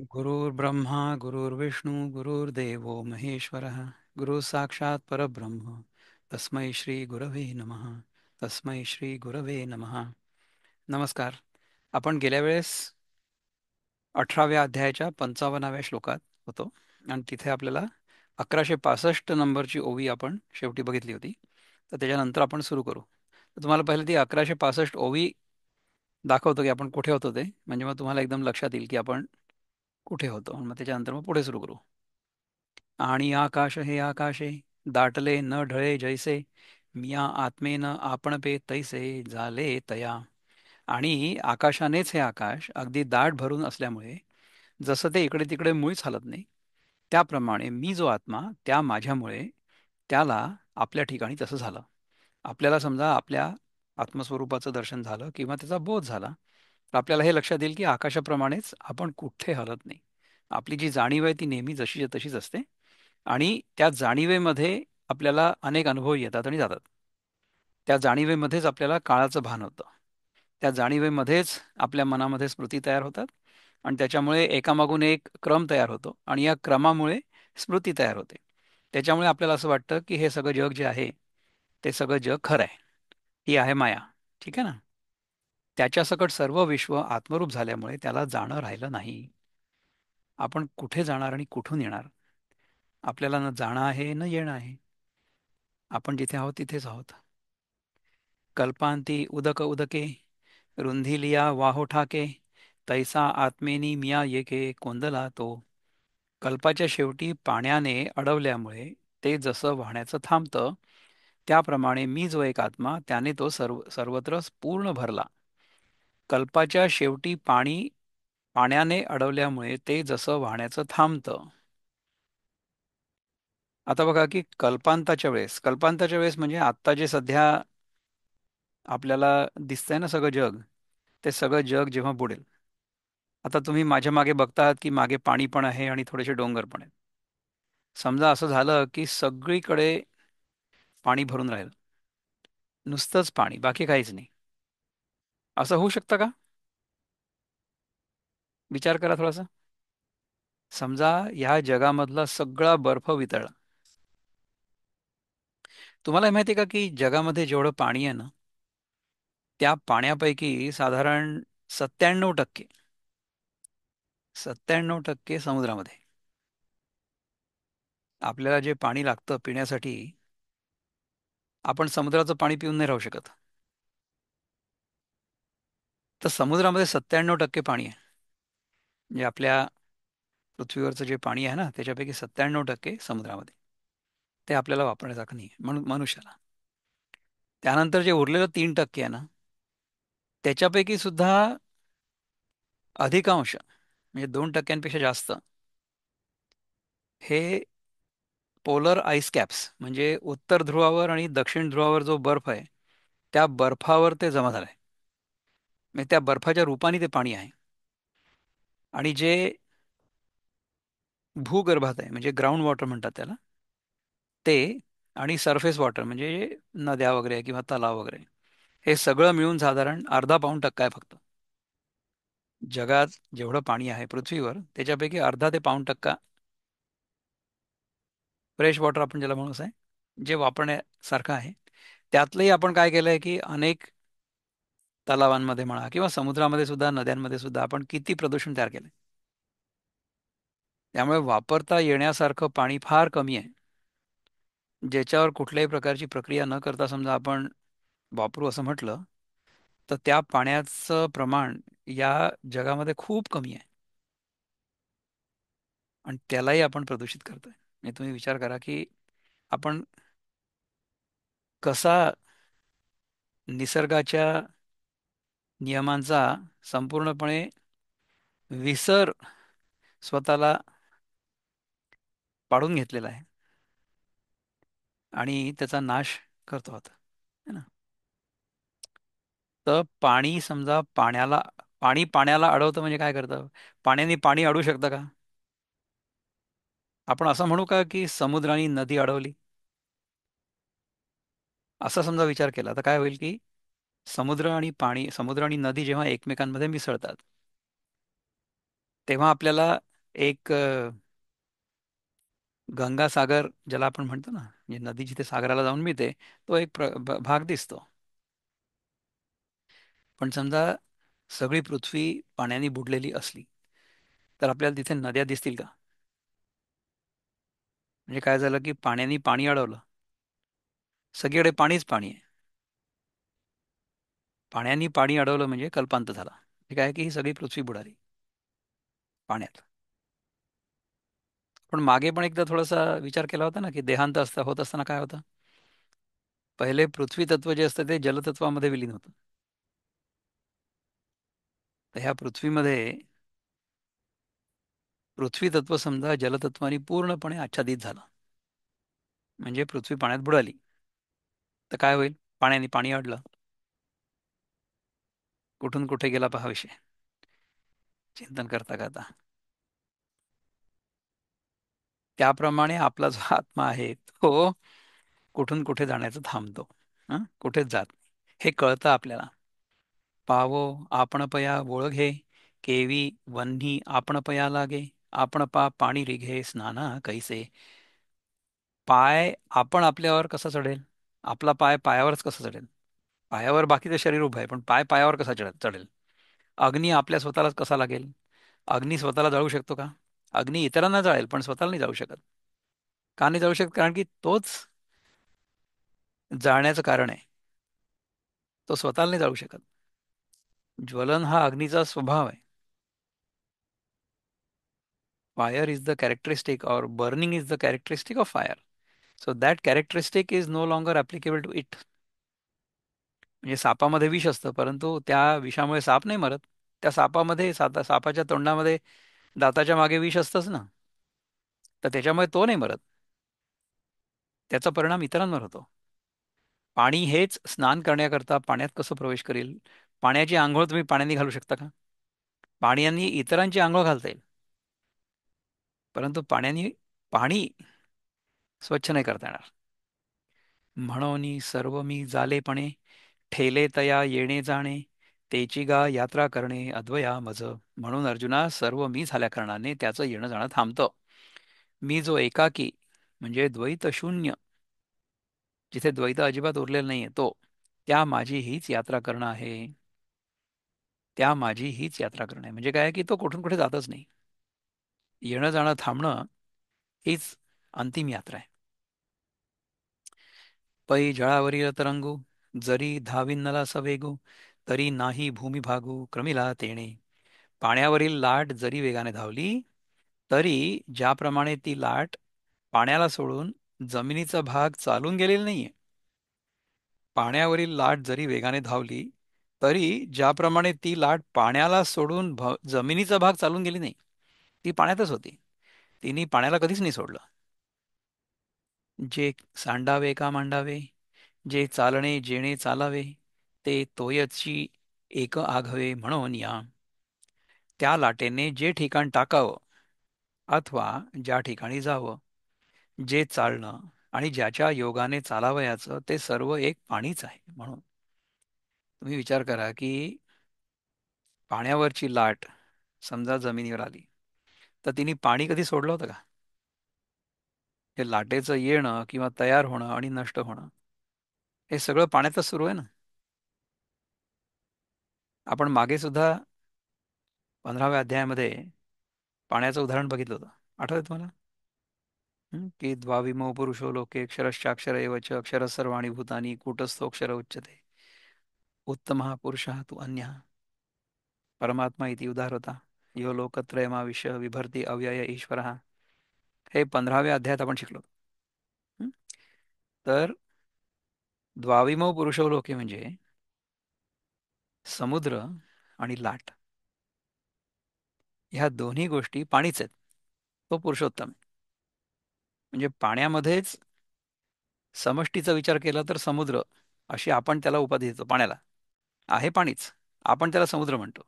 गुरुर्ब्रह्मा गुरुर्विष्णू गुरुर्देवो महेश्वरः गुरु साक्षात परब्रह्म तस्मै श्री गुरवे नमः. तस्मै श्री गुरवे नमः. नमस्कार. आपण गेल्या वेळेस 18व्या अध्यायाच्या 55व्या श्लोकात होतो आणि तिथे आपल्याला 1165 नंबरची ओवी आपण शेवटी बघितली होती. तर त्याच्यानंतर आपण सुरू करू. तर तुम्हाला पहिले ती 1165 ओवी दाखवतो की आपण कुठे होतो ते, म्हणजे मग तुम्हाला एकदम लक्षात येईल की आपण कुठे होतो. मग त्याच्यानंतर मग पुढे सुरू करू. आणि आकाश हे आकाशे दाटले न ढळे जैसे मिया आत्मेन आपण पे तैसे झाले तया. आणि आकाशानेच हे आकाश अगदी दाट भरून असल्यामुळे जसं ते इकडे तिकडे मुळीच हलत नाही, त्याप्रमाणे मी जो आत्मा त्या माझ्यामुळे त्याला आपल्या ठिकाणी तसं झालं. आपल्याला समजा आपल्या आत्मस्वरूपाचं दर्शन झालं किंवा त्याचा बोध झाला, तर आपल्याला हे लक्षात येईल की आकाशाप्रमाणेच आपण कुठे हलत नाही. आपली जी जाणीव आहे ती नेहमी जशीच्या तशीच असते आणि त्या जाणीवेमध्ये आपल्याला अनेक अनुभव येतात आणि जातात. त्या जाणीवेमध्येच आपल्याला काळाचं भान होतं. त्या जाणीवेमध्येच आपल्या मनामध्ये स्मृती तयार होतात आणि त्याच्यामुळे एकामागून एक क्रम तयार होतो आणि या क्रमामुळे स्मृती तयार होते. त्याच्यामुळे आपल्याला असं वाटतं की हे सगळं जग जे आहे ते सगळं जग खरं आहे. ही आहे माया. ठीक आहे ना. त्याच्यासकट सर्व विश्व आत्मरूप झाल्यामुळे त्याला जाणं राहिलं नाही. आपण कुठे जाणार आणि कुठून येणार? आपल्याला न जाणं आहे न येणं आहे. आपण जिथे आहोत तिथेच आहोत. कल्पांती उदक उदके रुंधिलिया वाहो ठाके तैसा आत्मेनी मिया येके कोंदला तो. कल्पाच्या शेवटी पाण्याने अडवल्यामुळे ते जसं वाहण्याचं थांबतं, त्याप्रमाणे मी जो एक आत्मा त्याने तो सर्वत्र पूर्ण भरला. कल्पाच्या शेवटी पाण्याने अडवल्यामुळे ते जसं वाहण्याचं थांबतं. आता बघा की कल्पांताच्या वेळेस म्हणजे आत्ता जे सध्या आपल्याला दिसतंय ना सगळं जग, ते सगळं जग जेव्हा बुडेल. आता तुम्ही माझ्या मागे बघतात की मागे पाणी पण आहे आणि थोडेसे डोंगर पण आहेत. समजा असं झालं की सगळीकडे पाणी भरून राहिलं, नुसतंच पाणी, बाकी काहीच नाही. असं होऊ शकतं का? विचार करा थोडासा. समजा ह्या जगामधला सगळा बर्फ वितळला. तुम्हाला हे माहिती आहे का की जगामध्ये जेवढं पाणी आहे ना, त्या पाण्यापैकी साधारण 97% 97% समुद्रामध्ये. आपल्याला जे पाणी लागतं पिण्यासाठी, आपण समुद्राचं पाणी पिऊन नाही राहू शकत. तर समुद्रामध्ये 97% पाणी आहे. म्हणजे आपल्या पृथ्वीवरचं जे पाणी आहे ना, त्याच्यापैकी 97% समुद्रामध्ये. ते आपल्याला वापरण्यासारखं नाही आहे, म्हणून मनुष्याला. त्यानंतर जे उरलेलं 3% आहे ना, त्याच्यापैकी सुद्धा अधिकांश म्हणजे 2% जास्त हे पोलर आईस कॅप्स म्हणजे उत्तर ध्रुवावर आणि दक्षिण ध्रुवावर जो बर्फ आहे, त्या बर्फावर ते जमा झालंय. म्हणजे त्या बर्फाच्या रूपाने ते पाणी आहे. आणि जे भूगर्भात आहे म्हणजे ग्राउंड वॉटर म्हणतात त्याला, ते आणि सरफेस वॉटर म्हणजे नद्या वगैरे किंवा तलाव वगैरे, हे सगळं मिळून साधारण अर्धा पाऊण टक्का आहे फक्त. जगात जेवढं पाणी आहे पृथ्वीवर त्याच्यापैकी अर्धा ते पाऊण टक्का फ्रेश वॉटर आपण ज्याला म्हणून आहे, जे वापरण्यासारखं आहे. त्यातलंही आपण काय केलंय की अनेक तलावांमध्ये म्हणा किंवा समुद्रामध्ये सुद्धा नद्यांमध्ये सुद्धा आपण किती प्रदूषण तयार केलंय. त्यामुळे वापरता येण्यासारखं पाणी फार कमी आहे, ज्याच्यावर कुठल्याही प्रकारची प्रक्रिया न करता समजा आपण वापरू असं म्हटलं, तर त्या पाण्याचं प्रमाण या जगामध्ये खूप कमी आहे आणि त्यालाही आपण प्रदूषित करतोय. म्हणजे तुम्ही विचार करा की आपण कसा निसर्गाच्या नियमांचा संपूर्णपणे विसर स्वतःला पाडून घेतलेला आहे आणि त्याचा नाश करतो आहोत, है ना. तर पाणी समजा पाण्याला अडवतं म्हणजे काय करतं? पाण्याने पाणी अडवू शकतं का? आपण असं म्हणू का की समुद्र आणि नदी अडवली? असा समजा विचार केला तर काय होईल की समुद्र आणि नदी जेव्हा एकमेकांमध्ये मिसळतात, तेव्हा आपल्याला एक गंगासागर ज्याला आपण म्हणतो ना, म्हणजे नदी जिथे सागराला जाऊन मिळते, तो एक भाग दिसतो. पण समजा सगळी पृथ्वी पाण्याने बुडलेली असली तर आपल्याला तिथे नद्या दिसतील का? म्हणजे काय झालं की पाण्याने पाणी अडवलं, सगळीकडे पाणीच पाणी आहे. पाण्याने पाणी अडवलं म्हणजे कल्पांत झाला. हे काय की ही सगळी पृथ्वी बुडाली पाण्यात. पण मागे पण एकदा थोडासा विचार केला होता ना, की देहांत होत असताना काय होतं. पहिले पृथ्वी तत्व जे असतं ते जलतत्वामध्ये विलीन होतं. तर ह्या पृथ्वीमध्ये पृथ्वी तत्व समजा जलतत्वाने पूर्णपणे आच्छादित झालं, म्हणजे पृथ्वी पाण्यात बुडाली. तर काय होईल? पाण्याने पाणी अडलं. कुठून कुठे गेला पहा विषय. चिंतन करता करता त्याप्रमाणे आपला जो आत्मा आहे तो कुठून कुठे जाण्याचं थांबतो. कुठेच जात नाही. हे कळतं आपल्याला. पावो आपण पया ओळघे, केवी वन्ही आपण पया लागे, आपण पा पाणी रिघे स्नाना कैसे. पाय आपण आपल्यावर कसा चढेल? आपला पाय पायावरच कसा चढेल? पायावर बाकीचं शरीर उभं आहे, पण पाय पायावर कसा चढेल? अग्नी आपल्या स्वतःलाच कसा लागेल? अग्नी स्वतःला जाळू शकतो का? अग्नी इतरांना जाळेल पण स्वतःला नाही जाळू शकत. का नाही जाळू शकत? कारण की तोच जाळण्याचं कारण आहे. तो स्वतःला नाही जाळू शकत. ज्वलन हा अग्नीचा स्वभाव आहे. फायर इज द कॅरेक्टरिस्टिक और burning is the characteristic of fire. So that characteristic is no longer applicable to it. म्हणजे सापामध्ये विष असतं, परंतु त्या विषामुळे साप नाही मरत. त्या सापामध्ये सापाच्या तोंडामध्ये दाताच्या मागे विष असतंच ना. तर त्याच्यामुळे तो नाही मरत. त्याचा परिणाम इतरांवर होतो. पाणी हेच स्नान करण्याकरता पाण्यात कसं प्रवेश करेल? पाण्याची आंघोळ तुम्ही पाण्याने घालू शकता का? पाण्याने इतरांची आंघोळ घालता येईल, परंतु पाण्याने पाणी स्वच्छ नाही करता येणार. म्हणून सर्व मी झालेपणे, ठेले तया येणे जाणे, तेची गा यात्रा करणे अद्वया मज. म्हणून अर्जुना सर्व मी झाल्या कारणाने त्याचं येणं जाणं थांबतं. मी जो एकाकी म्हणजे द्वैत शून्य, जिथे द्वैत अजिबात उरलेलं नाहीये तो, त्या माझी हीच यात्रा करणं आहे. त्या माझी हीच यात्रा करणं आहे म्हणजे काय की तो कुठून कुठे जातच नाही. येणं जाणं थांबणं हीच अंतिम यात्रा आहे. पै जळावरील तरंगू, जरी धाविन्नला सवेगू, तरी नाही भूमी भागू क्रमिला तेणे. पाण्यावरील लाट जरी वेगाने धावली, तरी ज्याप्रमाणे ती लाट पाण्याला सोडून जमिनीचा भाग चालून गेलेला नाहीये. पाण्यावरील लाट जरी वेगाने धावली, तरी ज्याप्रमाणे ती लाट पाण्याला सोडून जमिनीचा भाग चालून गेली नाही. ती पाण्यातच होती. तिने पाण्याला कधीच नाही सोडलं. जे सांडावे का मांडावे, जे चालणे जेणे चालावे, ते तोयची एक आघवे म्हणून या. त्या लाटेने जे ठिकाण टाकावं अथवा ज्या ठिकाणी जावं, जे चालणं आणि ज्याच्या योगाने चालावयाचं ते सर्व एक पाणीच आहे. म्हणून तुम्ही विचार करा की पाण्यावरची लाट समजा जमिनीवर आली, तर तिने पाणी कधी सोडलं होतं का? हे लाटेचं येणं किंवा तयार होणं आणि नष्ट होणं हे सगळं पाण्यातच सुरू आहे ना. आपण मागे सुद्धा 15व्या अध्यायामध्ये पाण्याचं उदाहरण बघितलं होतं. आठवतंय तुम्हाला? की द्वाविमो पुरुषो लोके क्षरश्चाक्षर एव च अक्षर सर्वाणि भूतानि कूटस्थोऽक्षर उच्यते, उत्तमः पुरुषः तु अन्यः, परमात्मा इति उदाहरता, यो लोकत्रयमाविश्य विभर्ति अव्यय ईश्वरः. हे 15व्या अध्यायात आपण शिकलो. हं? तर द्वाविमो पुरुषो लोके म्हणजे समुद्र आणि लाट ह्या दोन्ही गोष्टी पाणीच आहेत. तो पुरुषोत्तम आहे. म्हणजे पाण्यामध्येच समष्टीचा विचार केला तर समुद्र अशी आपण त्याला उपाधी देतो पाण्याला. आहे पाणीच. आपण त्याला समुद्र म्हणतो.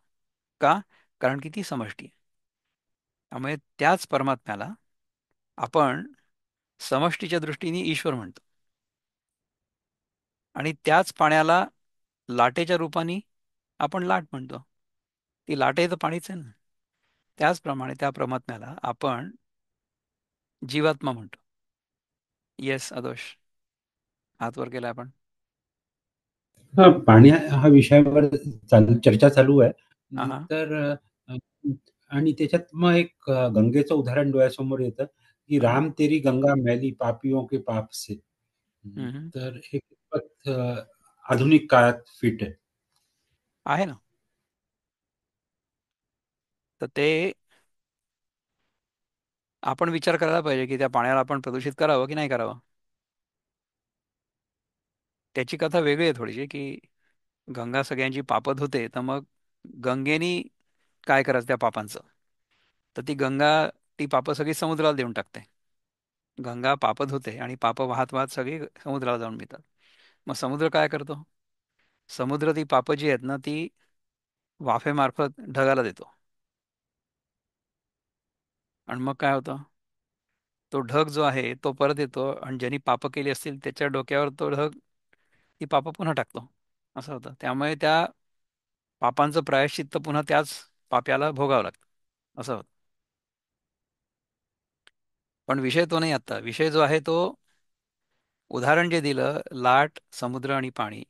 का? कारण की ती समष्टी आहे. त्यामुळे त्याच परमात्म्याला आपण समष्टीच्या दृष्टीने ईश्वर म्हणतो. आणि त्याच पाण्याला लाटेच्या रूपाने आपण लाट म्हणतो. ती लाट आहे तर पाणीच आहे ना. त्याचप्रमाणे त्या परमात्म्याला आपण जीवात्मा म्हणतो. येस अदोष, हात वर केला आपण. हा, पाण्या हा विषयावर चर्चा चालू आहे. हा हा. तर अ, आणि त्याच्यात मग एक गंगेचं उदाहरण डोळ्यासमोर येतं, की हा. राम तेरी गंगा मैली पापियों के पाप से. हम्म. तर हे कितपत आधुनिक काळात फिट आहे. आहे ना. तर ते आपण विचार करायला पाहिजे की त्या पाण्याला आपण प्रदूषित करावं की नाही करावं. त्याची कथा वेगळी आहे थोडीशी, की गंगा सगळ्यांची पापत होते, तर मग गंगेनी काय करायचं त्या पापांचं. तर ती गंगा ती पापं सगळी समुद्राला देऊन टाकते. गंगा पापत होते आणि पापं वाहत वाहत सगळी समुद्राला जाऊन मिळतात. मग समुद्र काय करतो? समुद्र ती पापं जी आहेत ना, ती वाफेमार्फत ढगाला देतो. आणि मग काय होतं? तो ढग जो आहे तो परत येतो आणि ज्यांनी पापं केली असतील त्याच्या डोक्यावर तो ढग ती पापं पुन्हा टाकतो. असं होतं. त्यामुळे त्या पापांचं प्रायश्चित्त पुन्हा त्याच पाप्याला भोगावं लागतं. असं होतं. पण विषय तो नाही आत्ता. विषय जो आहे तो, उदाहरण जे दिलं, लाट, समुद्र आणि पाणी,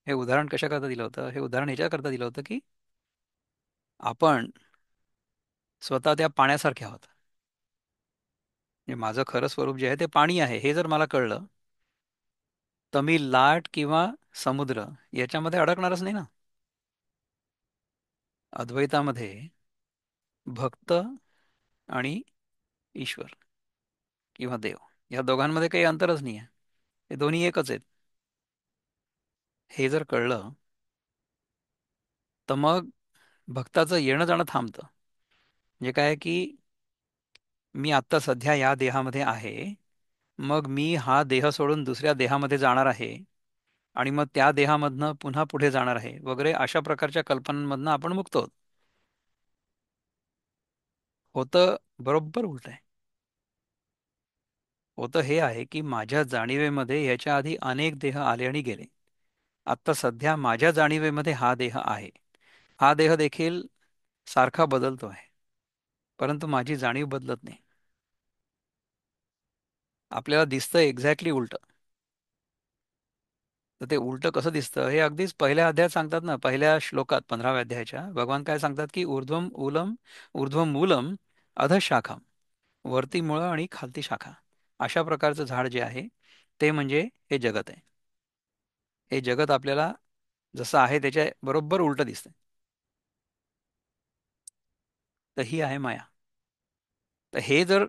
हे उदाहरण कशाकरता दिलं होतं? हे उदाहरण ह्याच्याकरता दिलं होतं की आपण स्वतः त्या पाण्यासारखे आहोत. म्हणजे माझं खरं स्वरूप जे आहे ते पाणी आहे हे जर मला कळलं, तर मी लाट किंवा समुद्र याच्यामध्ये अडकणारच नाही ना. अद्वैतामध्ये भक्त आणि ईश्वर किंवा देव या दोघांमध्ये काही अंतरच नाही आहे. हे दोन्ही एकच आहेत. हे जर कळलं, तर मग भक्ताचं येणं जाणं थांबतं. म्हणजे काय की मी आत्ता सध्या या देहामध्ये आहे, मग मी हा देह सोडून दुसऱ्या देहामध्ये जाणार आहे आणि मग त्या देहामधनं पुन्हा पुढे जाणार आहे वगैरे अशा प्रकारच्या कल्पनांमधनं आपण मुक्त होतो. होतं बरोबर उलट आहे. होतं हे आहे की माझ्या जाणीवेमध्ये याच्या आधी अनेक देह आले आणि गेले. आत्ता सध्या माझ्या जाणीवेमध्ये हा देह आहे. हा देह देखील सारखा बदलतो आहे, परंतु माझी जाणीव बदलत नाही. आपल्याला दिसतं एक्झॅक्टली उलट. तर ते उलट कसं दिसतं हे अगदीच पहिल्या अध्यायात सांगतात ना. पहिल्या श्लोकात 15व्या अध्यायाच्या भगवान काय सांगतात की ऊर्ध्वम मूलम अधशाखा, वरती मुळं आणि खालती शाखा. अशा प्रकारचं झाड जे आहे ते म्हणजे हे जगत आहे. हे जगत आपल्याला जसं आहे त्याच्या बरोबर उलट दिसतंय. तर ही आहे माया. तर हे जर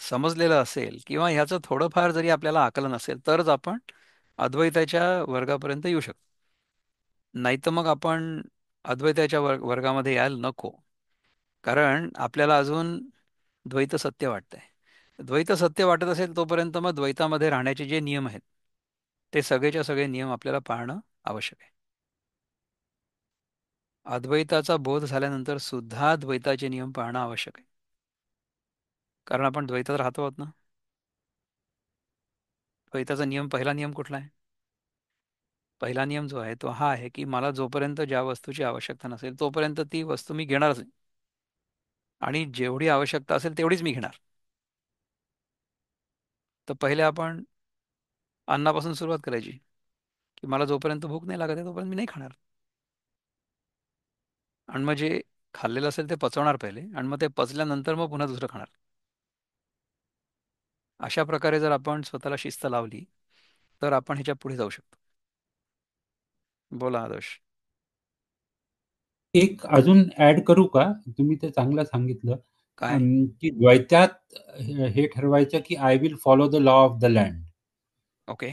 समजलेलं असेल किंवा ह्याचं थोडंफार जरी आपल्याला आकलन असेल, तरच आपण अद्वैताच्या वर्गापर्यंत येऊ शकतो. नाही तर मग आपण अद्वैताच्या वर्गामध्ये यायला नको. कारण आपल्याला अजून द्वैत सत्य वाटतंय. द्वैत सत्य वाटत असेल तोपर्यंत मग द्वैतामध्ये राहण्याचे जे नियम आहेत ते सगळेच्या सगळे नियम आपल्याला पाळणं आवश्यक आहे. अद्वैताचा बोध झाल्यानंतर सुद्धा द्वैताचे नियम पाळणं आवश्यक आहे. कारण आपण द्वैतात राहतो आहोत ना. द्वैताचा पहिला नियम कुठला आहे? पहिला नियम जो आहे तो हा आहे की मला जोपर्यंत ज्या वस्तूची आवश्यकता नसेल तोपर्यंत ती वस्तू मी घेणारच नाही. आणि जेवढी आवश्यकता असेल तेवढीच मी घेणार. तर पहिले आपण अन्नापासून सुरुवात करायची, की मला जोपर्यंत भूक नाही लागत आहे तोपर्यंत मी नाही खाणार. आणि मग जे खाल्लेलं असेल ते पचवणार पहिले आणि मग ते पचल्यानंतर मग पुन्हा दुसरं खाणार. अशा प्रकारे जर आपण स्वतःला शिस्त लावली तर आपण ह्याच्या पुढे जाऊ शकतो. बोला आदर्श. एक अजून ॲड करू का? तुम्ही ते चांगलं सांगितलं, काय? की द्वैतात हे ठरवायचं, की I will follow the law of the land. Okay.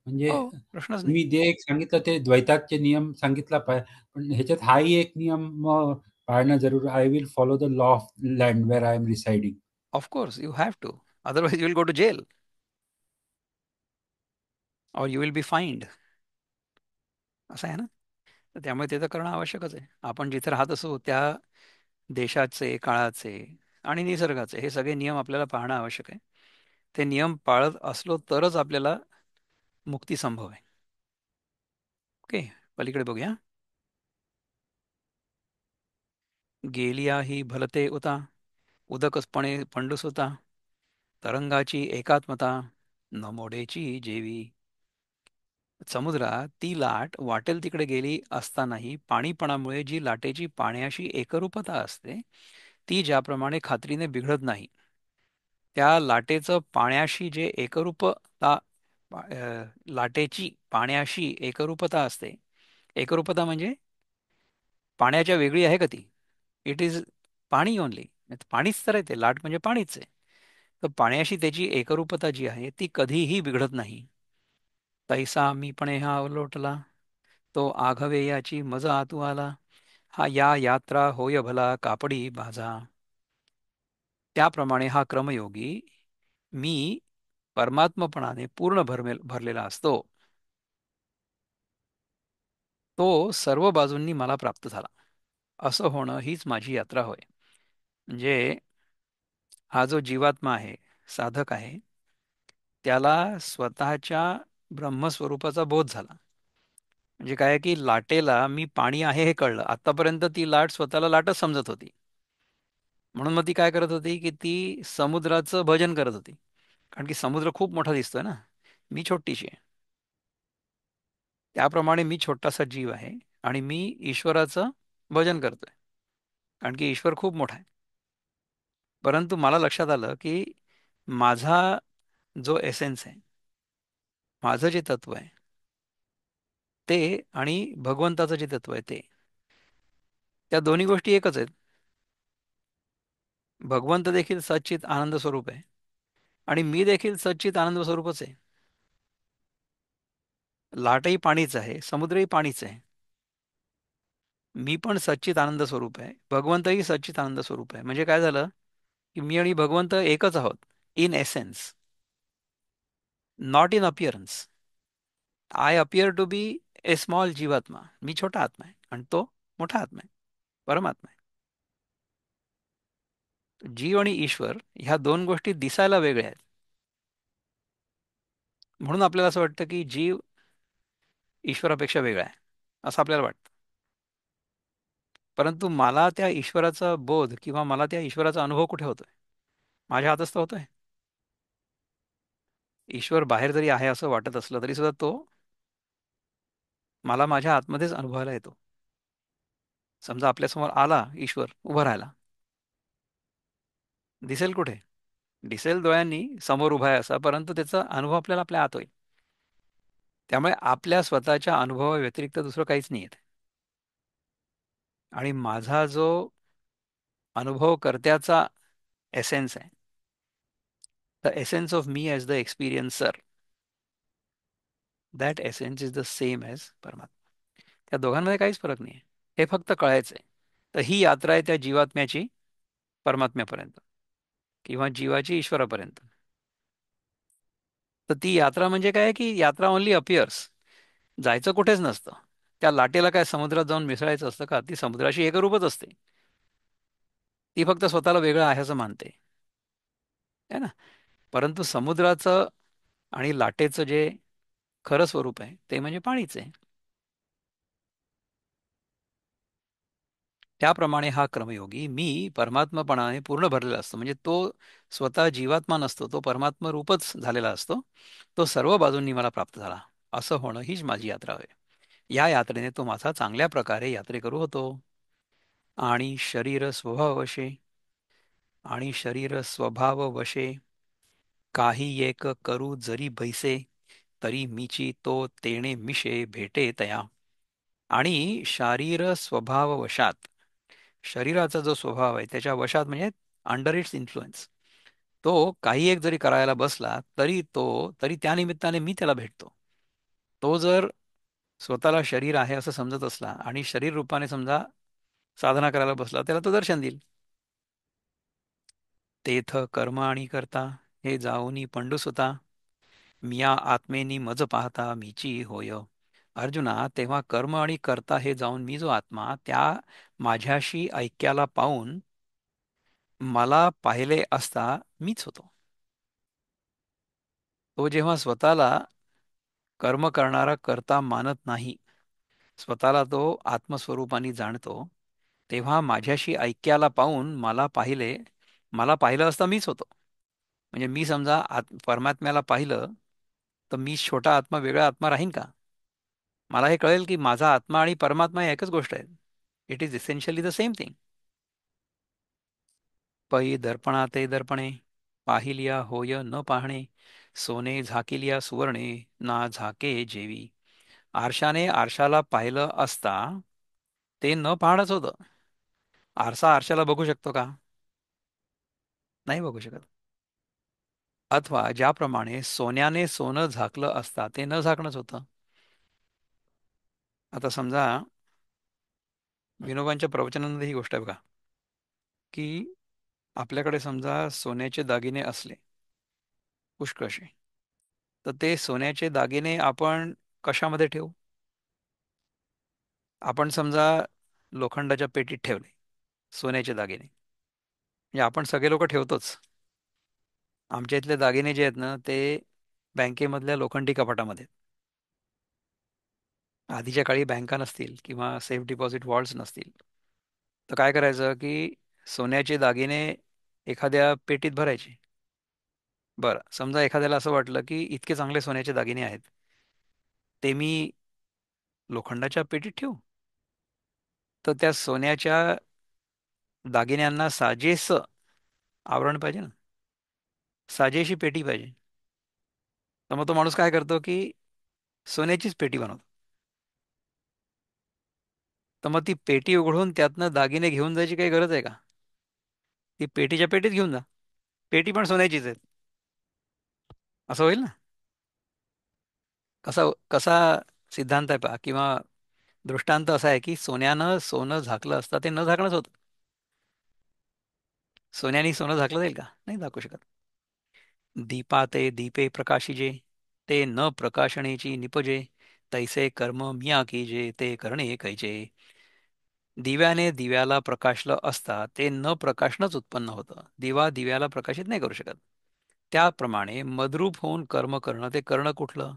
म्हणजे हो, प्रश्नच नाही. तुम्ही जे एक सांगितलं ते द्वैताचे नियम सांगितला पण ह्याच्यात हाही एक नियम पाळणं जरूर, I will follow the law of land where I am residing. Of course you have to. Otherwise you will go to jail और यू विल बी फाइंड. असं आहे ना. तर त्यामुळे ते तर करणं आवश्यकच आहे. आपण जिथे राहत असू त्या देशाचे, काळाचे आणि निसर्गाचे हे सगळे नियम आपल्याला पाहणं आवश्यक आहे. ते नियम पाळत असलो तरच आपल्याला मुक्ती संभव आहे. ओके. पलीकडे बघूया. गेलिया ही भलते उता, उदकपणे पंडूस होता, तरंगाची एकात्मता, न मोडेची जेवी. समुद्रात ती लाट वाटेल तिकडे गेली असतानाही पाणीपणामुळे जी लाटेची पाण्याशी एकरूपता असते, ती ज्याप्रमाणे खात्रीने बिघडत नाही, त्या लाटेचं पाण्याशी जे एकरूपता लाटेची पाण्याशी एकरूपता असते. एकरूपता म्हणजे पाण्याच्या वेगळी आहे का ती? इट इज पाणी ओनली. पाणीच तर आहे ते, लाट म्हणजे पाणीच आहे. तर पाण्याशी त्याची एकरूपता जी आहे ती कधीही बिघडत नाही. तैसा मीपणे हा अवलोटला, तो आघवे याची मज आतू आला, हा या यात्रा होय भला कापडी बाजा. त्याप्रमाणे हा क्रमयोगी मी परमात्मपणाने पूर्ण भरलेला असतो, तो सर्व बाजूंनी मला प्राप्त झाला. असं होणं हीच माझी यात्रा होय. म्हणजे हा जो जीवात्मा आहे, साधक आहे, त्याला स्वतःच्या ब्रह्मस्वरूपाचा बोध झाला. म्हणजे काय की लाटेला मी पाणी आहे हे कळलं. आतापर्यंत ती लाट स्वतःला लाटच समजत होती. म्हणून मग ती काय करत होती की ती समुद्राचं भजन करत होती. कारण की समुद्र खूप मोठा दिसतोय ना, मी छोटीशी आहे. त्याप्रमाणे मी छोटासा जीव आहे आणि मी ईश्वराचं भजन करतोय, कारण की ईश्वर खूप मोठा आहे. परंतु मला लक्षात आलं की माझा जो एसेन्स आहे, माझं जे तत्व आहे ते, आणि भगवंताचं जे तत्व आहे ते, त्या दोन्ही गोष्टी एकच आहेत. भगवंत देखील सच्चित आनंद स्वरूप आहे आणि मी देखील सच्चित आनंद स्वरूपच आहे. लाटही पाणीच आहे, समुद्रही पाणीच आहे. मी पण सच्चित आनंद स्वरूप आहे, भगवंतही सच्चित आनंद स्वरूप आहे. म्हणजे काय झालं की मी आणि भगवंत एकच आहोत, in essence, not in appearance. I appear to be a small jivatma, मी छोटा आत्मा आहे आणि तो मोठा आत्मा आहे, परमात्मा आहे. जीव आणि ईश्वर ह्या दोन गोष्टी दिसायला वेगळ्या आहेत. म्हणून आपल्याला असं वाटतं की जीव ईश्वरापेक्षा वेगळा आहे, असं आपल्याला वाटतं. परंतु मला त्या ईश्वराचा बोध किंवा मला त्या ईश्वराचा अनुभव कुठे होतोय? माझ्या हातच तर होतोय. ईश्वर बाहेर जरी आहे असं वाटत असलं तरी सुद्धा तो मला माझ्या आतमध्येच अनुभवायला येतो. समजा आपल्यासमोर आला ईश्वर उभा राहिला, दिसेल कुठे? दिसेल डोळ्यांनी समोर उभा आहे असा, परंतु त्याचा अनुभव आपल्याला आपल्या आत होईल. त्यामुळे आपल्या स्वतःच्या अनुभवाव्यतिरिक्त दुसरं काहीच नाही येत. आणि माझा जो अनुभव कर्त्याचा एसेन्स आहे, the essence of me as the experiencer, that essence is the same as परमात्मा. त्या दोघांमध्ये काहीच फरक नाही आहे. हे फक्त कळायचं आहे. तर ही यात्रा आहे त्या जीवात्म्याची परमात्म्यापर्यंत, किंवा जीवाची ईश्वरापर्यंत. तर ती यात्रा म्हणजे काय की यात्रा ओनली अपिअर्स. जायचं कुठेच नसतं. त्या लाटेला काय समुद्रात जाऊन मिसळायचं असतं का? ती समुद्राशी एकरूपच असते. ती फक्त स्वतःला वेगळं आहे असं मानते, है ना. परंतु समुद्राचं आणि लाटेचं जे खरं स्वरूप आहे ते म्हणजे पाणीच आहे. त्याप्रमाणे हा क्रमयोगी मी परमात्मपणाने पूर्ण भरलेला असतो. म्हणजे तो स्वतः जीवात्मा नसतो, तो परमात्म रूपच झालेला असतो. तो सर्व बाजूंनी मला प्राप्त झाला. असं होणं हीच माझी यात्रा होय. या यात्रेने तो माझा चांगल्या प्रकारे यात्रेकरू होतो. आणि शरीर स्वभाव वशे, काही एक करू जरी बैसे, तरी मीची तो तेणे मिशे भेटे तया. आणि शारीर स्वभाव वशात, शरीराचा जो स्वभाव आहे त्याच्या वशात म्हणजे अंडर इट्स इन्फ्लुएन्स, तो काही एक जरी करायला बसला तरी त्या निमित्ताने मी त्याला भेटतो. तो जर स्वतःला शरीर आहे असं समजत असला आणि शरीर रूपाने समजा साधना करायला बसला, त्याला तो दर्शन देईल. तेथ कर्म आणि करता, हे जाऊनी पंडुसुता, मिया आत्मेनी मज पाहता मीची होय. अर्जुना, तेव्हा कर्म आणि कर्ता हे जाऊन मी जो आत्मा त्या माझ्याशी ऐक्याला पाहून मला पाहिले असता मीच होतो. तो जेव्हा स्वतःला कर्म करणारा कर्ता मानत नाही, स्वतःला तो आत्मस्वरूपाने जाणतो, तेव्हा माझ्याशी ऐक्याला पाहून मला पाहिलं असता मीच होतो. म्हणजे मी समजा परमात्म्याला पाहिलं तर मी छोटा आत्मा वेगळा आत्मा राहीन का? मला हे कळेल की माझा आत्मा आणि परमात्मा ही एकच गोष्ट आहे. It is essentially the same thing. पै दर्पणा ते दर्पणे पाहिलिया होय न पाहणे, सोने झाकिलिया सुवर्णे ना झाके जेवी. आरशाने आरशाला पाहिलं असता ते न पाहणंच होतं. आरसा आरशाला बघू शकतो का? नाही बघू शकत. अथवा ज्याप्रमाणे सोन्याने सोनं झाकलं असता ते न झाकणंच होतं. आता समजा विनोबांच्या प्रवचनांमध्ये ही गोष्ट आहे बघा, की आपल्याकडे समजा सोन्याचे दागिने असले पुष्कळसे, तर ते सोन्याचे दागिने आपण कशामध्ये ठेवू? आपण समजा लोखंडाच्या पेटीत ठेवले सोन्याचे दागिने, म्हणजे आपण सगळे लोक ठेवतोच. आमच्या इथले दागिने जे आहेत ना ते बँकेमधल्या लोखंडी कपाटामध्ये आहेत. आधीच्या काळी बँका नसतील किंवा सेफ डिपॉझिट वॉल्ट्स नसतील, तर काय करायचं की सोन्याचे दागिने एखाद्या पेटीत भरायचे. बरं, समजा एखाद्याला असं वाटलं की इतके चांगले सोन्याचे दागिने आहेत, ते मी लोखंडाच्या पेटीत ठेवू, तर त्या सोन्याच्या दागिन्यांना साजेसं आवरण पाहिजे ना, साजेशी पेटी पाहिजे. तर मग तो माणूस काय करतो की सोन्याचीच पेटी बनवतो. तर मग ती पेटी उघडून त्यातनं दागिने घेऊन जायची काही गरज आहे का? ती पेटीच्या पेटीत घेऊन जा, पेटी पण सोन्याचीच आहे. असं होईल ना? कसा कसा सिद्धांत आहे पहा, किंवा दृष्टांत असा आहे की सोन्यानं सोनं झाकलं असता ते न झाकणंच होतं. सोन्याने सोनं झाकलं जाईल का? नाही झाकू शकत. दीपा ते दीपे प्रकाशिजे, ते न प्रकाशनेची निपजे, तैसे कर्म मिया कीजे ते करणे कैचे. दिव्याने दिव्याला प्रकाशलं असता ते न प्रकाशनच उत्पन्न होतं. दिवा दिव्याला प्रकाशित नाही करू शकत. त्याप्रमाणे मद्रूप होऊन कर्म करणं ते करणं कुठलं?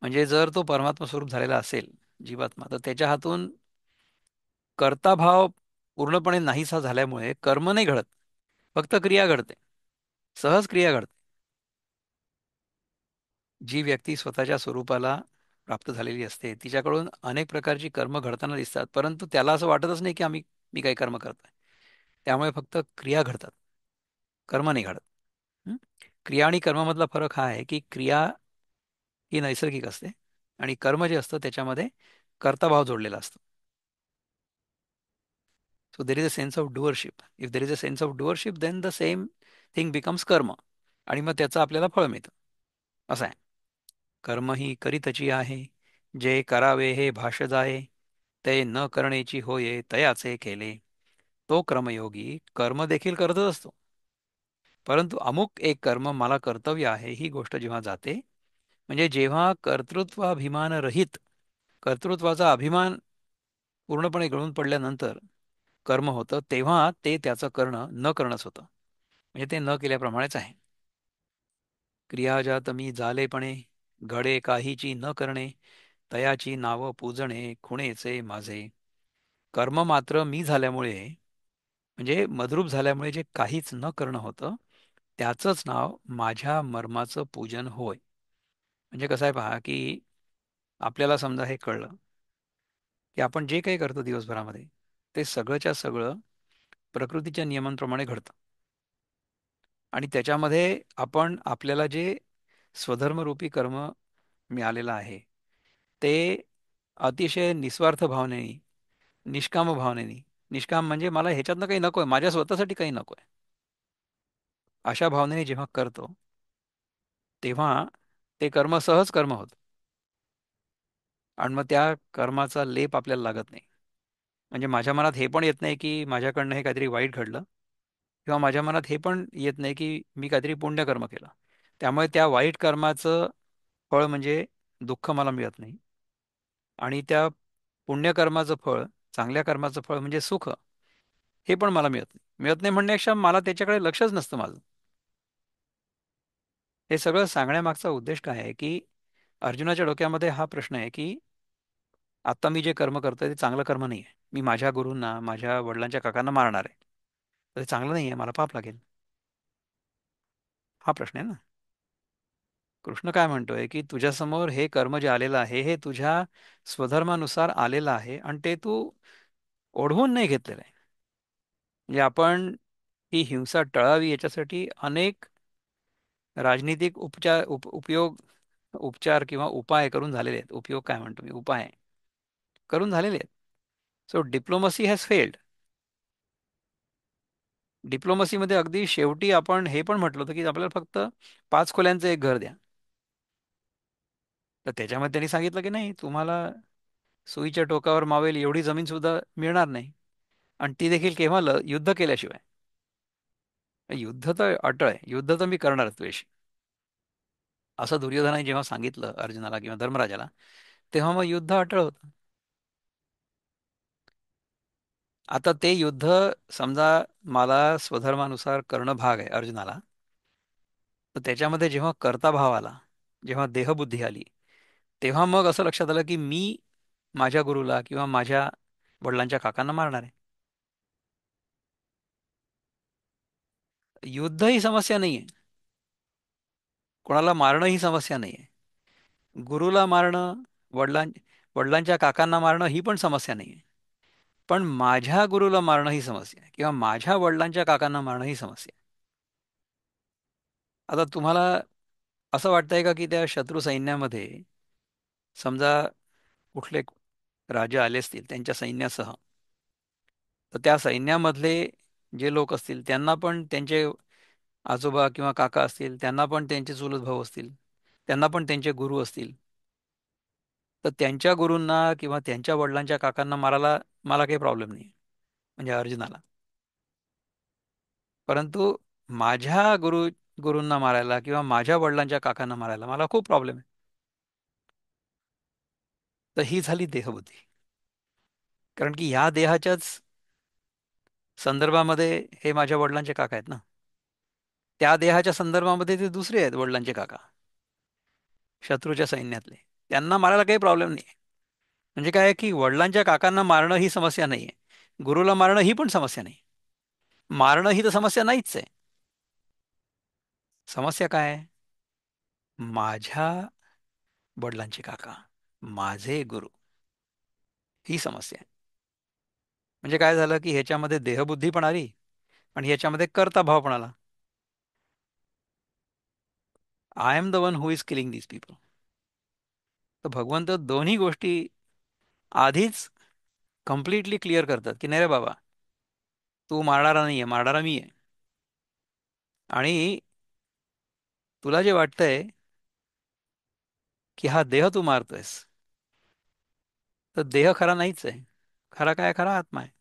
म्हणजे जर तो परमात्मा स्वरूप झालेला असेल जीवात्मा, तर त्याच्या हातून कर्ताभाव पूर्णपणे नाहीसा झाल्यामुळे कर्म नाही घडत, फक्त क्रिया घडते, सहज क्रिया घडते. जी व्यक्ती स्वतःच्या स्वरूपाला प्राप्त झालेली असते तिच्याकडून अनेक प्रकारची कर्म घडताना दिसतात, परंतु त्याला असं वाटतच नाही की मी काही कर्म करतोय. त्यामुळे फक्त क्रिया घडतात, कर्म नाही घडत. हं? क्रिया आणि कर्मामधला फरक हा आहे की क्रिया ही नैसर्गिक असते आणि कर्म जे असतं त्याच्यामध्ये कर्ताभाव जोडलेला असतो. So there is a sense of doership. If there is a sense of doership then the same thing becomes karma, आणि मग त्याचं आपल्याला फळ मिळतं. असं आहे. कर्म ही करीतची आहे, जे करावे हे भाष जाये, ते न करण्याची होये तयाचे केले. तो कर्मयोगी कर्म देखील करतच असतो, परंतु अमुक एक कर्म मला कर्तव्य आहे ही गोष्ट जेव्हा जाते, म्हणजे जेव्हा कर्तृत्वाभिमान रहित कर्तृत्वाचा अभिमान पूर्णपणे गळून पडल्यानंतर कर्म होतं, तेव्हा ते त्याचं करणं न करणंच होतं. म्हणजे ते न केल्याप्रमाणेच आहे. क्रिया जात मी जालेपणे, घडे काहीची न करणे, तयाची नाव पूजणे खुणेचे माझे. कर्म मात्र मी झाल्यामुळे, म्हणजे मद्रूप झाल्यामुळे जे काहीच न करणं होतं त्याचंच नाव माझ्या मर्माचं पूजन होय. म्हणजे कसं आहे पहा, की आपल्याला समजा हे कळलं की आपण जे काही करतो दिवसभरामध्ये ते सगळंच्या सगळं प्रकृतीच्या नियमांप्रमाणे घडतं, आणि त्याच्यामध्ये आपण आपल्याला जे स्वधर्मरूपी कर्म मिळालेलं आहे ते अतिशय निस्वार्थ भावनेने, निष्काम भावनेने, निष्काम म्हणजे मला ह्याच्यातनं काही नकोय, माझ्या स्वतःसाठी काही नकोय, अशा भावनेने जेव्हा करतो तेव्हा ते कर्म सहज कर्म होतं, आणि मग त्या कर्माचा लेप आपल्याला लागत नाही. म्हणजे माझ्या मनात हे पण येत नाही की माझ्याकडनं हे काहीतरी वाईट घडलं, किंवा माझ्या मनात हे पण येत नाही की मी काहीतरी पुण्यकर्म केलं, त्यामुळे त्या वाईट कर्माचं फळ म्हणजे दुःख मला मिळत नाही, आणि त्या पुण्यकर्माचं फळ, चांगल्या कर्माचं फळ म्हणजे सुख, हे पण मला मिळत नाही म्हणण्यापेक्षा मला त्याच्याकडे लक्षच नसतं माझं. हे सगळं सांगण्यामागचा उद्देश काय आहे की अर्जुनाच्या डोक्यामध्ये हा प्रश्न आहे की आता मी जे कर्म करतोय ते चांगलं कर्म नाही आहे. मी माझ्या गुरूंना, माझ्या वडिलांच्या काकांना मारणार आहे, तर ते चांगलं नाही आहे, मला पाप लागेल. हा प्रश्न आहे ना. कृष्ण काय म्हणतोय की तुझ्यासमोर हे कर्म जे आलेलं आहे हे तुझ्या स्वधर्मानुसार आलेलं आहे आणि ते तू ओढवून नाही घेतलेलं आहे. म्हणजे आपण ही हिंसा टळावी याच्यासाठी अनेक राजनीतिक उपचार किंवा उपाय करून झालेले आहेत. उपयोग काय म्हणतो मी, उपाय करून झालेले आहेत. So diplomacy has failed. डिप्लोमसीमध्ये अगदी शेवटी आपण हे पण म्हटलं होतं की आपल्याला फक्त 5 खोल्यांचं एक घर द्या. तर त्याच्यामध्ये त्यांनी सांगितलं की नाही, तुम्हाला सुईच्या टोकावर मावेल एवढी जमीन सुद्धा मिळणार नाही, आणि ती देखील केव्हा, युद्ध केल्याशिवाय. युद्ध तर अटळ आहे, युद्ध तर मी करणारच तुझ्याशी, असं दुर्योधनाने जेव्हा सांगितलं अर्जुनाला किंवा धर्मराजाला, तेव्हा मग युद्ध अटळ होतं. आता ते युद्ध समजा मला स्वधर्मानुसार करणं भाग आहे अर्जुनाला, तर त्याच्यामध्ये जेव्हा कर्ता भाव आला, जेव्हा देहबुद्धी आली, तेव्हा मग असं लक्षात आलं की मी माझ्या गुरुला किंवा माझ्या वडिलांच्या काकांना मारणार आहे. युद्ध ही समस्या नाही आहे, कोणाला मारणं ही समस्या नाही आहे. गुरुला मारणं, वडिलां वडिलांच्या काकांना मारणं ही पण समस्या नाही आहे. पण माझ्या गुरुला मारणं ही समस्या आहे किंवा माझ्या वडिलांच्या काकांना मारणं ही समस्या आहे. आता तुम्हाला असं वाटतंय का की त्या शत्रू सैन्यामध्ये समजा कुठले राजे आले असतील त्यांच्या सैन्यासह, तर त्या सैन्यामधले जे लोक असतील त्यांना पण त्यांचे आजोबा किंवा काका असतील, त्यांना पण त्यांचे चुलत भाऊ असतील, त्यांना पण त्यांचे गुरु असतील, तर त्यांच्या गुरूंना किंवा त्यांच्या वडिलांच्या काकांना मारायला मला काही प्रॉब्लेम नाही, म्हणजे अर्जुनाला. परंतु माझ्या गुरूंना मारायला किंवा माझ्या वडिलांच्या काकांना मारायला मला खूप प्रॉब्लेम आहे. तर ही झाली देहबुद्धी. कारण की ह्या देहाच्याच संदर्भामध्ये हे माझ्या वडिलांचे काका आहेत ना, त्या देहाच्या संदर्भामध्ये ते दुसरे आहेत वडिलांचे काका, शत्रूच्या सैन्यातले, त्यांना मारायला काही प्रॉब्लेम नाही. म्हणजे काय आहे की वडिलांच्या काकांना मारणं ही समस्या नाही आहे, गुरुला मारणं ही पण समस्या नाही. मारणं ही तर समस्या नाहीच आहे. समस्या काय आहे? माझ्या वडिलांचे काका, माझे गुरु, ही समस्या आहे. म्हणजे काय झालं की ह्याच्यामध्ये देहबुद्धी पण आली आणि ह्याच्यामध्ये कर्ता भाव पण आला. I am the one who is killing these people. तर भगवंत दोन्ही गोष्टी आधीच कम्प्लिटली क्लिअर करतात की नाही रे बाबा, तू मारणारा नाही आहे, मारणारा मी आहे. आणि तुला जे वाटतंय की हा देह तू मारतोयस, तर देह खरा नाहीच आहे. खरा काय, खरा आत्मा आहे,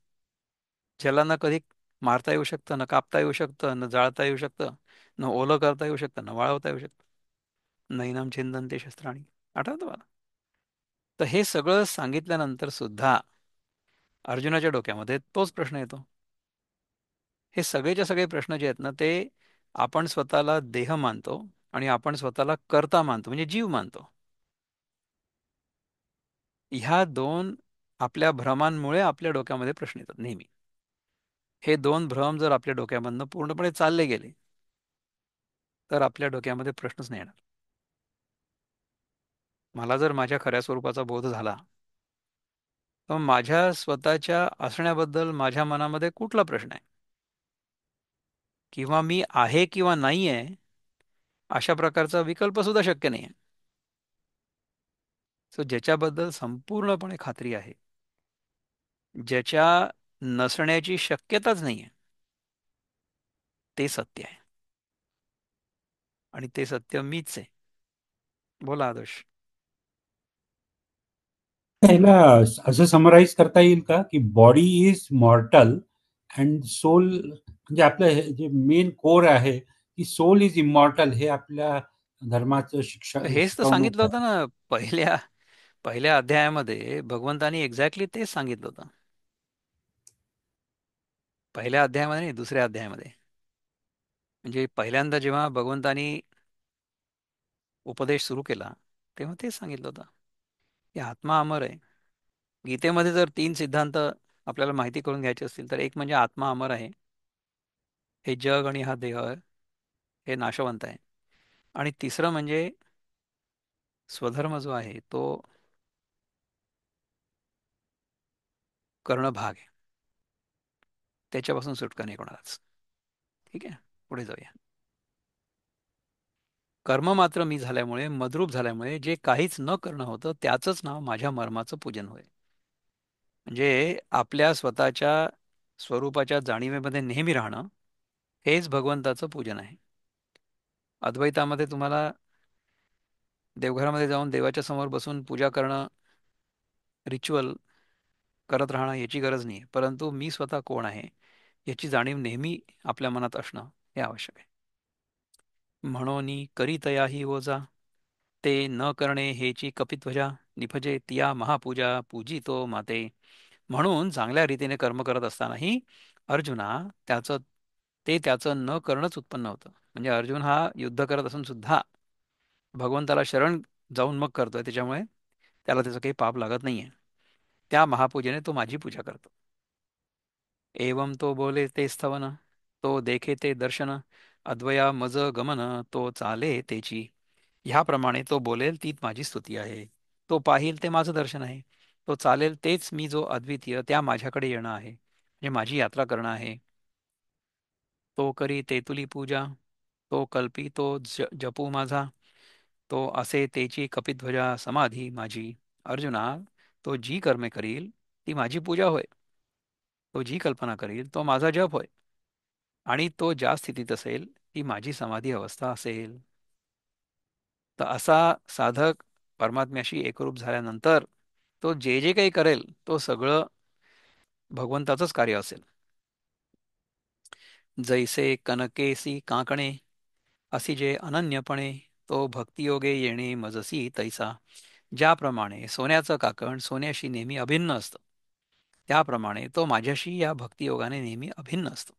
ज्याला ना कधी मारता येऊ शकतं, न कापता येऊ शकतं, न जाळता येऊ शकतं, न ओलं करता येऊ शकतं, न वाळवता येऊ शकतं. नैनम छिंदन्ते शस्त्राणी. आठवतं मला. तर हे सगळं सांगितल्यानंतर सुद्धा अर्जुनाच्या डोक्यामध्ये तोच प्रश्न येतो. हे सगळेच्या सगळे प्रश्न जे आहेत ना, ते आपण स्वतःला देह मानतो आणि आपण स्वतःला कर्ता मानतो, म्हणजे जीव मानतो. ह्या दोन आपल्या भ्रमांमुळे आपल्या डोक्यामध्ये प्रश्न येतात नेहमी. हे दोन भ्रम जर आपल्या डोक्यामधनं पूर्णपणे चालले गेले, तर आपल्या डोक्यामध्ये प्रश्नच नाही येणार. मला जर माझ्या खऱ्या स्वरूपाचा बोध झाला, तर माझ्या स्वतःच्या असण्याबद्दल माझ्या मनामध्ये कुठला प्रश्न आहे, किंवा मी आहे किंवा नाही आहे अशा प्रकारचा विकल्प सुद्धा शक्य नाही आहे. सो ज्याच्याबद्दल संपूर्णपणे खात्री आहे, ज्याच्या नसण्याची शक्यताच नाही आहे, ते सत्य आहे. आणि ते सत्य मीच आहे. बोला आदर्श. ह्याला असं समराईज करता येईल का, की body is mortal and soul, म्हणजे आपलं हे जे मेन कोर आहे, की सोल इज इमॉर्टल, हे आपल्या धर्माचं तर हेच तर शिकवणूक सांगितलं आहे. होतं ना पहिल्या पहिल्या अध्यायामध्ये, भगवंतानी एक्झॅक्टली तेच सांगितलं होतं. पहिल्या अध्यायामध्ये नाही, दुसऱ्या अध्यायामध्ये. म्हणजे पहिल्यांदा जेव्हा भगवंतानी उपदेश सुरू केला, तेव्हा तेच सांगितलं होतं की आत्मा अमर आहे. गीतेमध्ये जर तीन सिद्धांत आपल्याला माहिती करून घ्यायचे असतील तर एक म्हणजे आत्मा अमर आहे, हे जग आणि हा देह हे नाशवंत आहे. आणि तिसरं म्हणजे स्वधर्म जो आहे तो करणं भाग आहे, त्याच्यापासून सुटका नाही कोणालाच. ठीक आहे, पुढे जाऊया. कर्म मात्र मी झाल्यामुळे, मद्रूप झाल्यामुळे जे काहीच न करणं होतं त्याचंच नाव माझ्या मर्माचं पूजन होय. म्हणजे आपल्या स्वतःच्या स्वरूपाच्या जाणीवेमध्ये नेहमी राहणं हेच भगवंताचं पूजन आहे. अद्वैतामध्ये तुम्हाला देवघरामध्ये जाऊन देवाच्या समोर बसून पूजा करणं, रिच्युअल करत राहणं याची गरज नाही, परंतु मी स्वतः कोण आहे याची जाणीव नेहमी आपल्या मनात असणं हे आवश्यक आहे. म्हणून करीतया ही ओजा, ते न करणे हेची कपिध्वजा, निभजे तिया महापूजा पूजितो माते. म्हणून चांगल्या रीतीने कर्म करत असतानाही अर्जुना त्याचं त्याचं न करणंच उत्पन्न होतं. म्हणजे अर्जुन हा युद्ध करत असून सुद्धा भगवंताला शरण जाऊन मग करतोय, त्याच्यामुळे त्याला त्याचं काही पाप लागत नाहीये. त्या महापूजेने तो माझी पूजा करतो. एवम तो बोले ते स्थवन, तो देखे ते दर्शन, अद्वया मज गमन, तो चाले तेची. ह्याप्रमाणे तो बोलेल तीच माझी स्तुती आहे. तो पाहील ते माझं दर्शन आहे. तो चालेल तेच मी जो अद्वितीय त्या माझ्याकडे येणं आहे, म्हणजे माझी यात्रा करणं आहे. तो करी तेतुली पूजा, तो कल्पी तो जपू माझा, तो असे तेची कपिध्वजा समाधी माझी. अर्जुना, तो जी कर्मे करील ती माझी पूजा होय. तो जी कल्पना करील तो माझा जप होय. आणि तो ज्या स्थितीत असेल ती माझी समाधी अवस्था असेल. तर असा साधक परमात्म्याशी एकरूप झाल्यानंतर तो जे जे काही करेल तो सगळं भगवंताचंच कार्य असेल. जैसे कनकेसी कांकणे, असी जे अनन्यपणे, तो भक्तियोगे येणे मजसी तैसा. ज्याप्रमाणे सोन्याचं काकण सोन्याशी नेहमी अभिन्न असतं, त्याप्रमाणे तो माझ्याशी या भक्तियोगाने नेहमी अभिन्न असतो.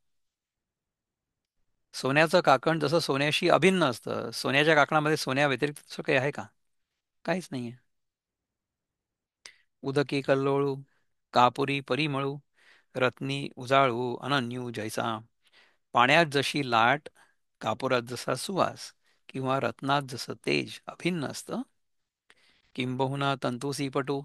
सोन्याचं काकण जसं सोन्याशी अभिन्न असतं, सोन्याच्या काकणामध्ये सोन्या व्यतिरिक्त दुसरं काही आहे का? काहीच नाहीये. उदकी कल्लोळू, कापुरी परिमळू, रत्नी उजाळू अनन्यू जैसा. पाण्यात जशी लाट, कापुरात जसा सुवास, किंवा रत्नात जसं तेज अभिन्न असतं, किंबहुना तंतुसी पटू,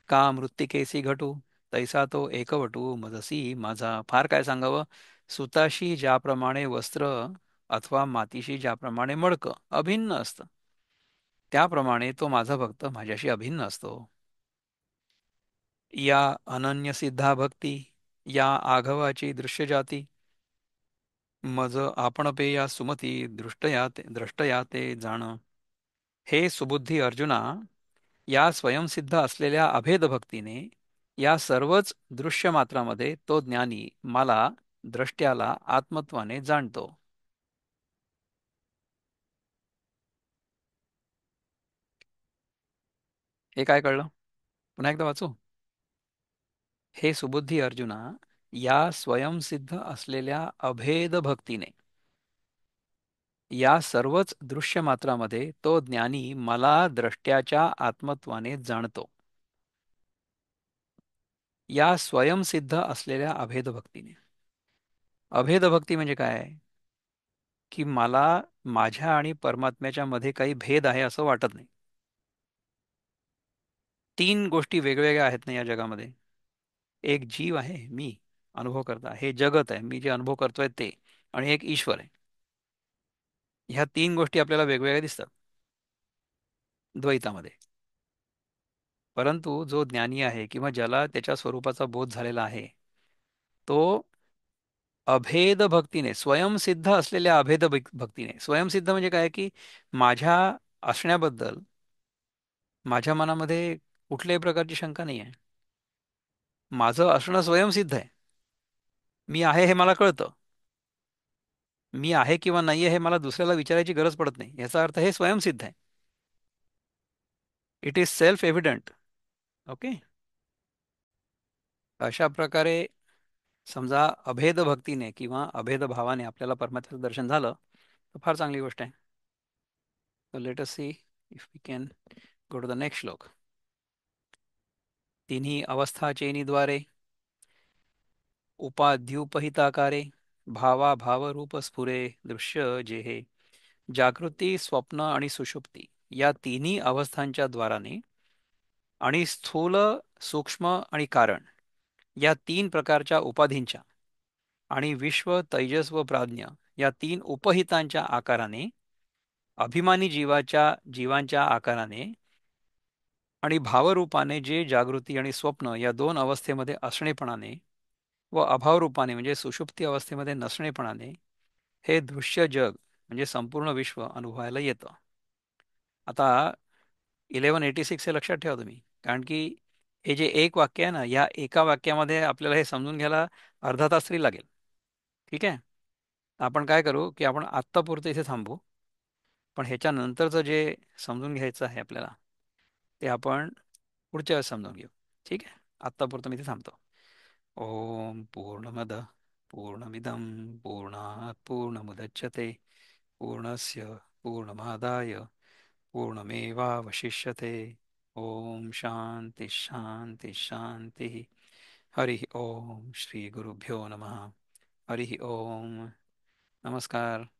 का मृत्तिकेसी घटू, तैसा तो एकवटू मजसी माझा. फार काय सांगावं. सुताशी ज्याप्रमाणे वस्त्र अथवा मातीशी ज्याप्रमाणे मडकं अभिन्न असतं, त्याप्रमाणे तो माझा भक्त माझ्याशी अभिन्न असतो. या अनन्य सिद्धा भक्ती, या आघवाची दृश्य जाती, मज आपण पेया सुमती द्रष्टया ते जाण. हे सुबुद्धी अर्जुना, या स्वयंसिद्ध असलेल्या अभेद भक्तीने या सर्वच दृश्य मात्रामध्ये तो ज्ञानी मला द्रष्ट्याला आत्मत्वाने जाणतो. हे काय कळलं? पुन्हा एकदा वाचू. हे सुबुद्धी अर्जुना, या स्वयंसिद्ध असलेल्या अभेद भक्तीने या सर्वच दृश्य मात्रामध्ये तो ज्ञानी मला द्रष्ट्याच्या आत्मत्वाने जाणतो. या स्वयंसिद्ध असलेल्या अभेद भक्तीने. अभेद भक्ती म्हणजे काय? की मला माझ्या आणि परमात्म्याच्या मध्ये काही भेद आहे असं वाटत नाही. तीन गोष्टी वेगवेगळ्या आहेत ना या जगामध्ये. एक जीव आहे, मी अनुभव करता, हे जगत आहे, मी जे अनुभव करतोय ते, आणि एक ईश्वर आहे. ह्या तीन गोष्टी आपल्याला वेगवेगळ्या दिसतात द्वैतामध्ये. परंतु जो ज्ञानी आहे किंवा ज्याला त्याच्या स्वरूपाचा बोध झालेला आहे, तो अभेद भक्तीने, स्वयंसिद्ध असलेल्या अभेद भक्तीने. स्वयंसिद्ध म्हणजे काय? की माझ्या असण्याबद्दल माझ्या मनामध्ये कुठल्याही प्रकारची शंका नाही आहे. माझं असणं स्वयंसिद्ध आहे. मी आहे हे मला कळतं. मी आहे किंवा नाही आहे हे मला दुसऱ्याला विचारायची गरज पडत नाही. याचा अर्थ हे स्वयंसिद्ध आहे. It is self evident. Okay. अशा प्रकारे समजा अभेद भक्तीने किंवा अभेद भावाने आपल्याला परमात्म्याचं दर्शन झालं तर फार चांगली गोष्ट आहे. So let us see if we can go to the next श्लोक. तिन्ही अवस्थाचेनीद्वारे उपाध्युपहिताकारे भावा भावरूप स्फुरे दृश्य जे हे जागृती स्वप्न आणि सुषुप्ती या तिन्ही अवस्थांच्या द्वाराने आणि स्थूल सूक्ष्म आणि कारण या तीन प्रकारच्या उपाधींच्या आणि विश्व तैजस व प्राज्ञ या तीन उपहितांच्या आकाराने अभिमानी जीवांच्या आकाराने आणि भावरूपाने जे जागृती आणि स्वप्न या दोन अवस्थेमध्ये असणेपणाने व अभावरूपाने म्हणजे सुषुप्ती अवस्थेमध्ये नसणेपणाने हे दृश्य जग म्हणजे संपूर्ण विश्व अनुभवायला येतं. आता 1186 हे लक्षात ठेवा तुम्ही, कारण की हे जे एक वाक्य आहे ना, या एका वाक्यामध्ये आपल्याला हे समजून घ्यायला अर्धा तास तरी लागेल. ठीक आहे. आपण काय करू की आपण आत्तापुरतं इथे थांबू, पण ह्याच्या नंतरचं जे समजून घ्यायचं आहे आपल्याला ते आपण पुढच्या वेळेस समजून घेऊ. ठीक आहे. आत्तापुरतं मी इथे थांबतो. ओम पूर्णमद पूर्णमिदं पूर्णात् पूर्णमुदच्यते पूर्णस्य पूर्णमादाय पूर्णमेवावशिष्यते. ओम शांती शांती शांती. हरि ओम श्री गुरुभ्यो नमः. हरि ओम. नमस्कार.